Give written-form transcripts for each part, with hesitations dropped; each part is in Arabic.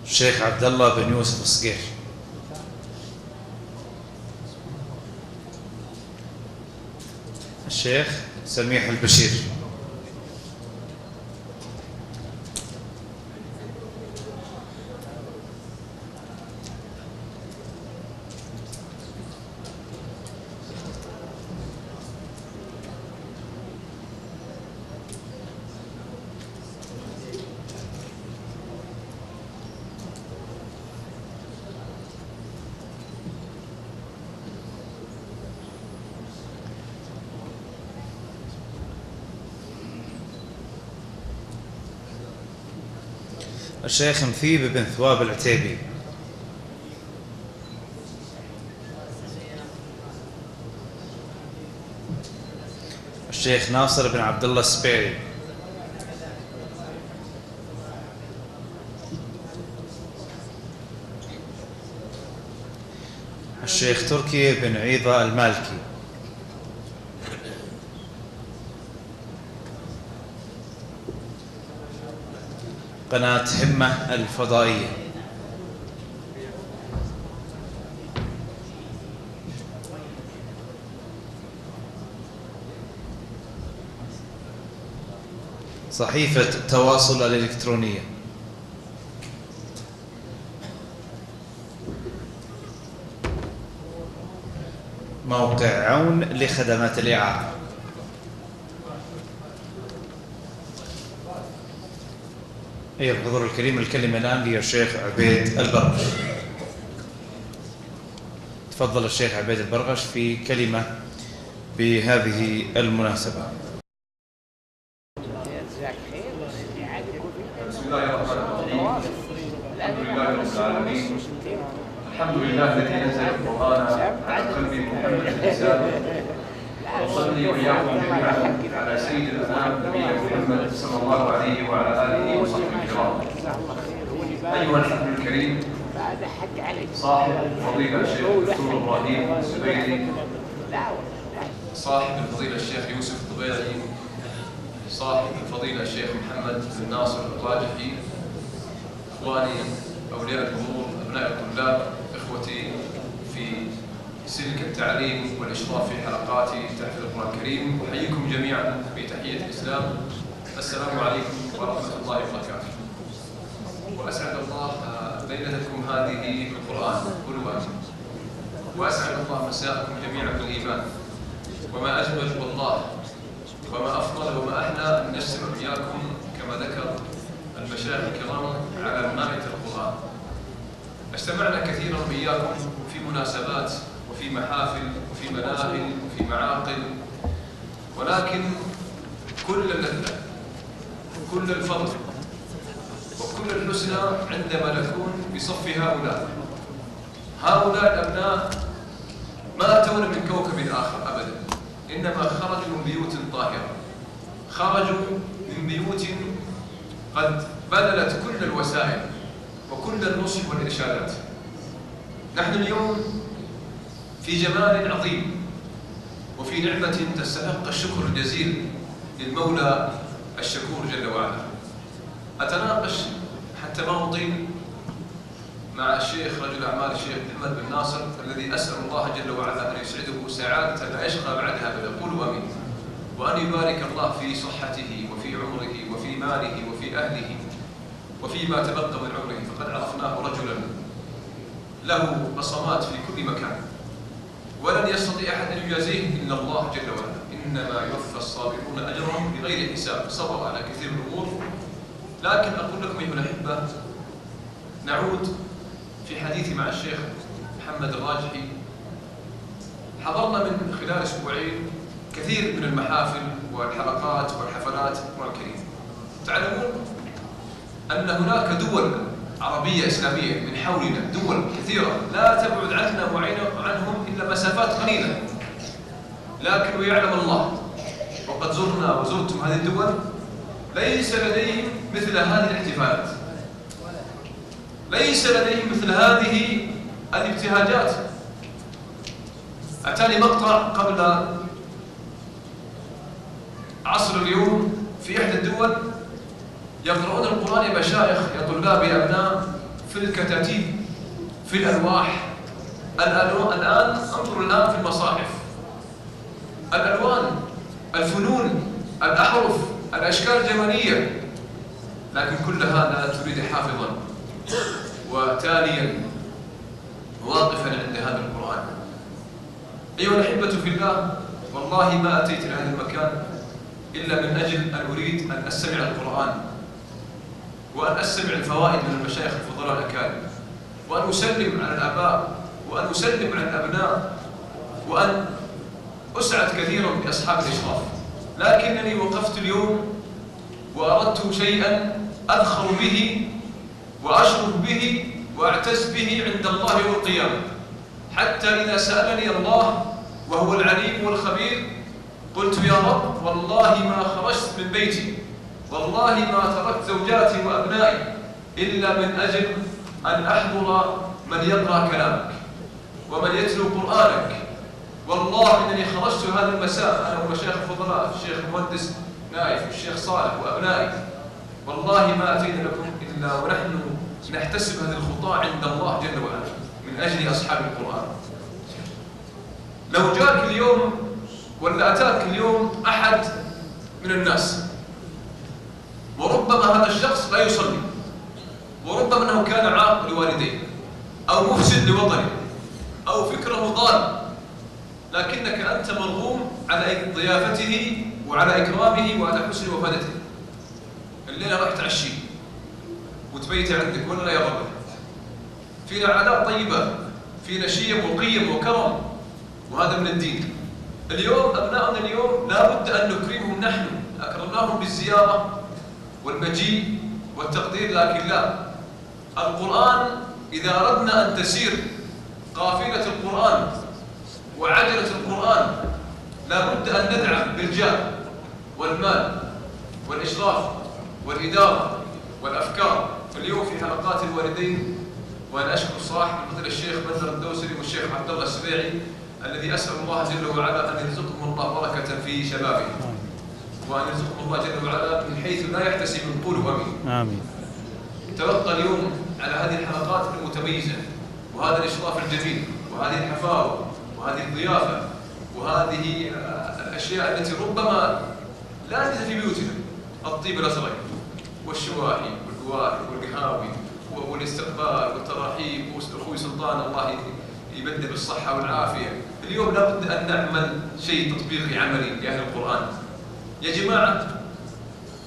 الشيخ عبد الله بن يوسف الصقير. الشيخ سميح البشير. الشيخ مثيب بن ثواب العتيبي. الشيخ ناصر بن عبد الله السبيعي. الشيخ تركي بن عيضة المالكي. قناة همة الفضائية. صحيفة التواصل الإلكترونية. موقع عون لخدمات الإعارة. أيها الحضور الكريم، الكلمة الآن للشيخ عبيد البرغش. تفضل الشيخ عبيد البرغش في كلمة بهذه المناسبة. بسم الله الرحمن الرحيم. الحمد لله رب العالمين. الحمد لله الذي أنزل القرآن على قلب محمد الإنسان. وصلي وإياكم جميعا على سيد الأنام نبينا محمد صلى الله عليه وعلى آله وصحبه الكرام. أيها الحفل الكريم، صاحب الفضيلة الشيخ الدكتور إبراهيم الزبيري، صاحب الفضيلة الشيخ يوسف الضبيعي، صاحب الفضيلة الشيخ محمد بن ناصر الراجحي، إخواني أولياء الأمور، أبناء الطلاب، إخوتي في سلك التعليم والإشراف في حلقات تحفيظ القرآن الكريم، أحييكم جميعا بتحية الإسلام. السلام عليكم ورحمة الله وبركاته. وأسعد الله ليلتكم هذه بالقرآن قلوا آمين. وأسعد الله مساءكم جميعا بالإيمان. وما أجمل والله وما أفضل وما أحلى أن نجتمع إياكم كما ذكر المشايخ الكرام على مائدة القرآن. اجتمعنا كثيرا وإياكم في مناسبات وفي محافل وفي مناهل وفي معاقل، ولكن كل اللذة كل الفضل وكل الحسنى عندما نكون بصف هؤلاء الأبناء ما أتون من كوكب آخر أبدا، إنما خرجوا من بيوت طاهرة، خرجوا من بيوت قد بذلت كل الوسائل وكل النصح والإرشادات. نحن اليوم في جمال عظيم وفي نعمة تستحق الشكر الجزيل للمولى الشكور جل وعلا. أتناقش حتى ما أطيل مع الشيخ رجل أعمال الشيخ محمد بن ناصر الذي أسأل الله جل وعلا أن يسعده سعادة لا يشقى بعدها أبدا، قولوا آمين. وأن يبارك الله في صحته وفي عمره وفي ماله وفي أهله وفيما تبقى من عمره، فقد عرفناه رجلا له بصمات في كل مكان، ولن يستطيع أحد أن يجازيه إلا الله جل وعلا. إنما يوفى الصابرون أجرهم بغير حساب. صبر على كثير من الأمور. لكن أقول لكم أيها الأحبة، نعود في حديثي مع الشيخ محمد الراجحي. حضرنا من خلال أسبوعين كثير من المحافل والحلقات والحفلات الكريم. تعلمون أن هناك دول عربية إسلامية من حولنا، دول كثيرة لا تبعد عنا وعنهم إلا مسافات قليلة، لكن ويعلم الله وقد زرنا وزرتم هذه الدول ليس لديهم مثل هذه الاحتفالات، ليس لديهم مثل هذه الابتهاجات. أتاني مقطع قبل عصر اليوم في إحدى الدول يقرؤون القرآن يا مشايخ يا طلاب يا أبناء في الكتاتيب، في الألواح. الآن انظروا الآن في المصاحف، الألوان، الفنون، الأحرف، الأشكال الجمالية، لكن كلها لا تريد حافظا وتاليا واقفا عند هذا القرآن. أيها الأحبة في الله، والله ما أتيت إلى هذا المكان إلا من أجل أن أريد أن أستمع القرآن، وأن أستمع الفوائد من المشايخ الفضلاء الأكارم، وأن أسلم على الآباء، وأن أسلم على الأبناء، وأن أسعد كثيرا بأصحاب الإشراف. لكنني وقفت اليوم وأردت شيئا أذخر به وأشرف به وأعتز به عند الله يوم القيامة، حتى إذا سألني الله وهو العليم والخبير قلت يا رب والله ما خرجت من بيتي، والله ما تركت زوجاتي وأبنائي إلا من أجل أن أحضر من يقرأ كلامك ومن يتلو قرآنك. والله إنني خرجت هذا المساء أنا ومشايخ الفضلاء، الشيخ المهندس نايف والشيخ صالح وأبنائي، والله ما أتينا لكم إلا ونحن نحتسب هذه الخطى عند الله جل وعلا من أجل أصحاب القرآن. لو جاءك اليوم ولا أتاك اليوم أحد من الناس، وربما هذا الشخص لا يصلي، وربما أنه كان عاق لوالديه أو مفسد لوطنه أو فكره ضال، لكنك أنت مرغوم على ضيافته وعلى إكرامه وعلى حسن وفادته. الليلة راح تعشي وتبيت عندك ولا لا يا رب؟ فينا عادات طيبة، فينا شيم وقيم وكرم، وهذا من الدين. اليوم أبنائنا اليوم لا بد أن نكرمهم، نحن أكرمناهم بالزيارة والمجيء والتقدير، لكن لا، القرآن إذا أردنا أن تسير قافلة القرآن وعجلة القرآن لا بد أن ندعم بالجاه والمال والإشراف والإدارة والأفكار. اليوم في حلقات الوالدين، وأنا أشكر صراحة من مثل الشيخ بدر الدوسري والشيخ عبد الله السبيعي الذي أسأل الله جل وعلا أن يرزقهم الله بركة في شبابهم، وأن يرزقهم الله جل وعلا من حيث لا يحتسب. قولوا آمين. آمين. تلقى اليوم على هذه الحلقات المتميزة وهذا الإشراف الجميل وهذه الحفاوة وهذه الضيافة وهذه الأشياء التي ربما لا نجد في بيوتنا، الطيب الأزرق والشواحي والقواحي والقهاوي والاستقبال والترحيب وأخوي سلطان الله يبدل بالصحة والعافية. اليوم لا بد أن نعمل شيء تطبيقي عملي لأهل القرآن. يا جماعة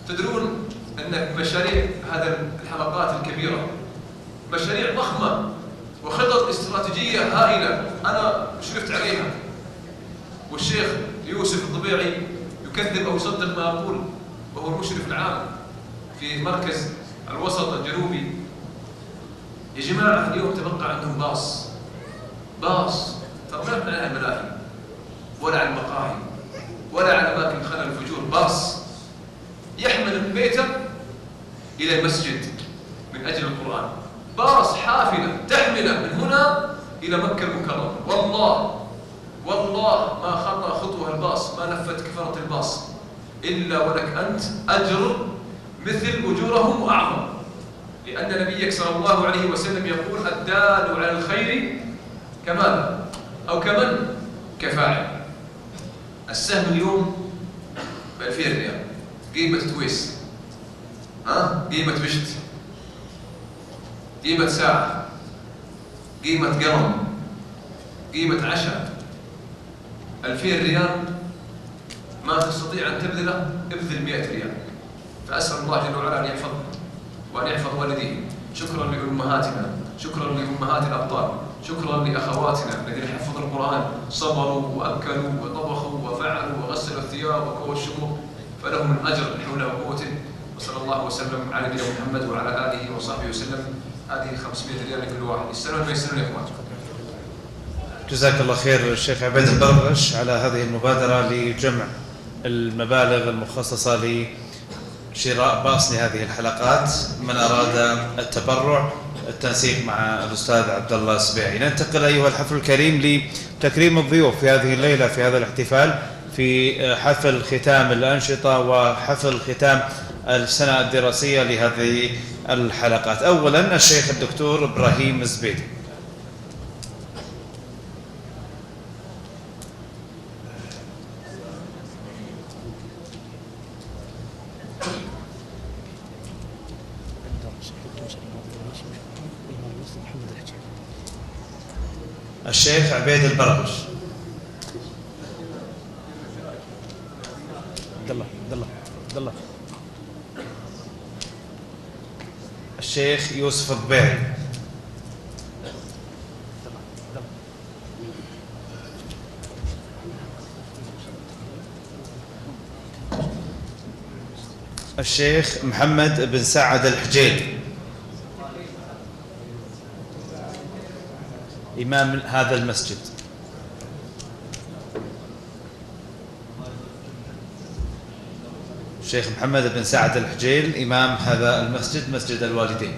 تدرون أن مشاريع هذه الحلقات الكبيرة مشاريع ضخمة وخطط استراتيجية هائلة أنا شرفت عليها، والشيخ يوسف الضبيعي يكذب أو يصدق ما أقول، وهو المشرف العام في مركز الوسط الجنوبي. يا جماعة اليوم تبقى عندهم باص ترى ما يبنى على الملاهي ولا على المقاهي ولا على أماكن خلل الفجور، باص يحمل من بيته إلى المسجد من أجل القرآن، باص حافلة تحمله من هنا إلى مكة المكرمة. والله ما خطى خطوة الباص، ما لفت كفرة الباص إلا ولك أنت أجر مثل أجورهم وأعظم، لأن نبيك صلى الله عليه وسلم يقول الدال على الخير كماذا؟ أو كمن؟ كفاعل. السهم اليوم ب2000 ريال، قيمة تويس، قيمة بشت، قيمة ساعة، قيمة قلم، قيمة عشاء. 2000 ريال ما تستطيع أن تبذله، ابذل 100 ريال. فأسأل الله جل وعلا أن يحفظنا وأن يحفظ والديه. شكرا لأمهاتنا، شكرا لأمهات الأبطال، شكرا لأخواتنا الذين حفظوا القرآن، صبروا وأكلوا وطبخوا وفعلوا وغسلوا الثياب وكووا الشموع، فلهم الأجر بحوله وقوته. وصلى الله وسلم على نبينا محمد وعلى آله وصحبه وسلم. هذه 500 ريال لكل واحد. يستلون ما يستلون يا إخوان. جزاك الله خير الشيخ عبيد البرغش على هذه المبادرة لجمع المبالغ المخصصة لشراء باص لهذه الحلقات. من أراد التبرع التنسيق مع الأستاذ عبد الله السبيعي. ننتقل أيها الحفل الكريم لتكريم الضيوف في هذه الليلة في هذا الاحتفال في حفل ختام الأنشطة وحفل ختام السنة الدراسية لهذه الحلقات. أولا الشيخ الدكتور إبراهيم الزبيدي. الشيخ عبيد البرغش. عبد الله. الشيخ يوسف الضبيعي. الشيخ محمد بن سعد الحجيل إمام هذا المسجد. الشيخ محمد بن سعد الحجيل إمام هذا المسجد، مسجد الوالدين.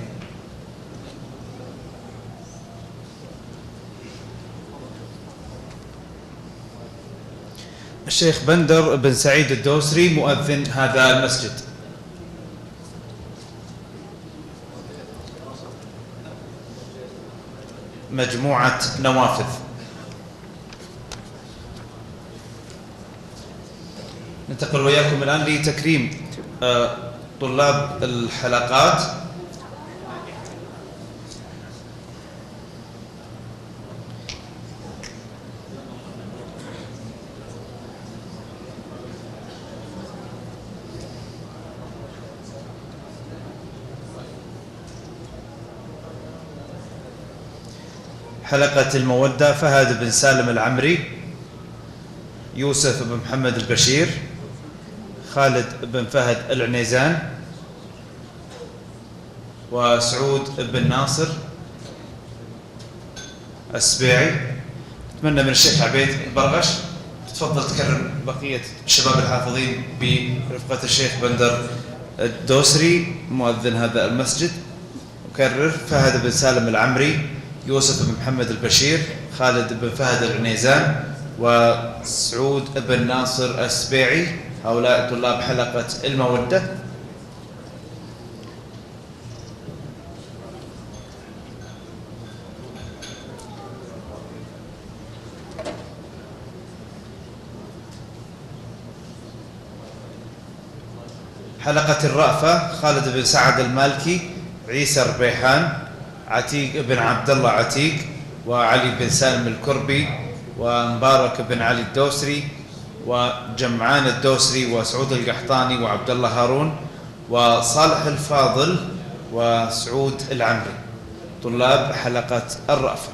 الشيخ بندر بن سعيد الدوسري مؤذن هذا المسجد. مجموعة نوافذ. ننتقل وياكم الآن لتكريم طلاب الحلقات. حلقة المودة: فهد بن سالم العمري، يوسف بن محمد البشير، خالد بن فهد العنيزان، وسعود بن ناصر السبيعي. أتمنى من الشيخ عبيد البرغش تفضل تكرم بقية الشباب الحافظين برفقة الشيخ بندر الدوسري مؤذن هذا المسجد. أكرر: فهد بن سالم العمري، يوسف بن محمد البشير، خالد بن فهد العنيزان، وسعود بن ناصر السبيعي. هؤلاء طلاب حلقة المودة. حلقة الرأفة: خالد بن سعد المالكي، عيسى الربيحان، عتيق بن عبد الله عتيق، وعلي بن سالم الكربي، ومبارك بن علي الدوسري، وجمعان الدوسري، وسعود القحطاني، وعبد الله هارون، وصالح الفاضل، وسعود العمري. طلاب حلقة الرأفة.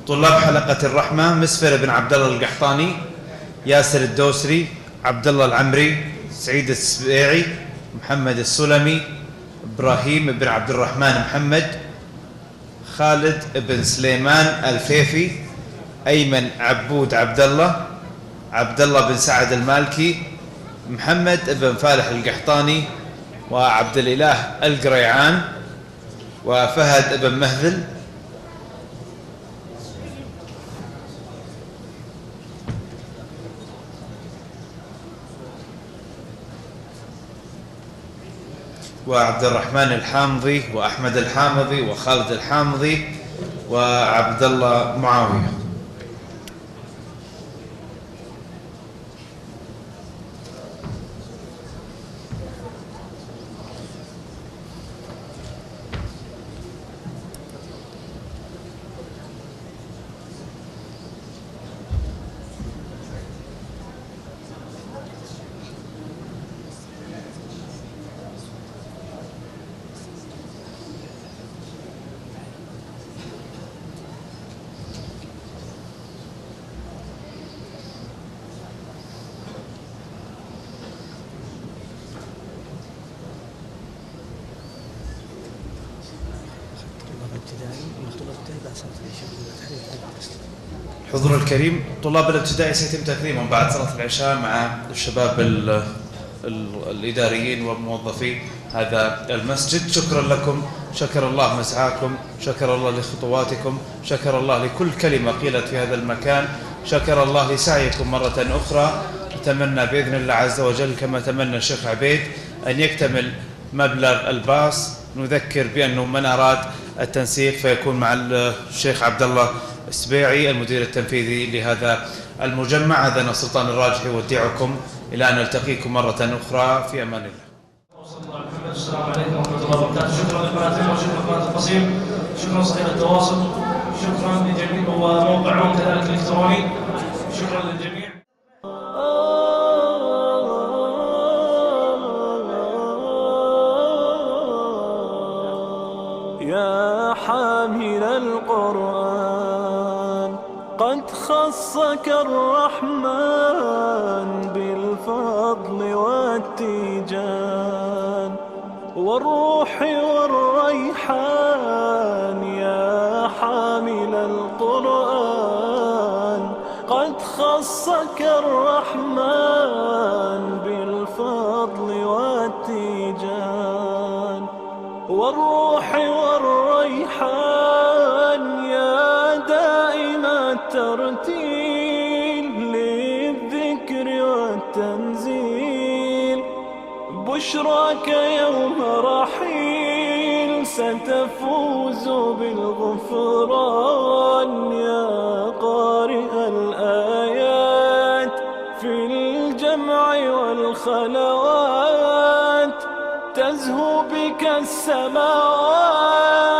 طلاب حلقة الرحمة: مسفر بن عبد الله القحطاني، ياسر الدوسري، عبد الله العمري، سعيد السبيعي، محمد السلمي، إبراهيم بن عبد الرحمن محمد، خالد بن سليمان الفيفي، أيمن عبود عبد الله، عبد الله بن سعد المالكي، محمد بن فالح القحطاني، وعبد الإله القريعان، وفهد بن مهذل. وعبد الرحمن الحامضي، وأحمد الحامضي، وخالد الحامضي، وعبد الله معاوية. الحضور الكريم، طلاب الابتدائي سيتم تكريمهم بعد صلاة العشاء مع الشباب الإداريين وموظفي هذا المسجد. شكرا لكم، شكر الله مسعاكم، شكر الله لخطواتكم، شكر الله لكل كلمة قيلت في هذا المكان، شكر الله لسعيكم مرة أخرى. أتمنى بإذن الله عز وجل كما تمنى الشيخ عبيد أن يكتمل مبلغ الباص. نذكر بأنه من أراد التنسيق فيكون مع الشيخ عبد الله السبيعي المدير التنفيذي لهذا المجمع. هذا أنا سلطان الراجحي وديعكم إلى أن نلتقيكم مرة أخرى، في أمان الله. السلام عليكم ورحمة الله وبركاته. شكرا لقناتنا وشكرا لقناة القصيم، شكرا صحيح التواصل، شكرا لجميع وموقعهم كذلك الإلكتروني، شكرا للجميع. يا حامل القرآن قد خصك الرحمن بالفضل والتيجان والروح والريحان. يا حامل القرآن قد خصك الرحمن بالفضل والتيجان والروح والريحان. يا دائم الترتيل للذكر والتنزيل، بشراك يوم رحيل ستفوز بالغفران. يا قارئ الآيات في الجمع والخلوات، تزهو بك السماوات.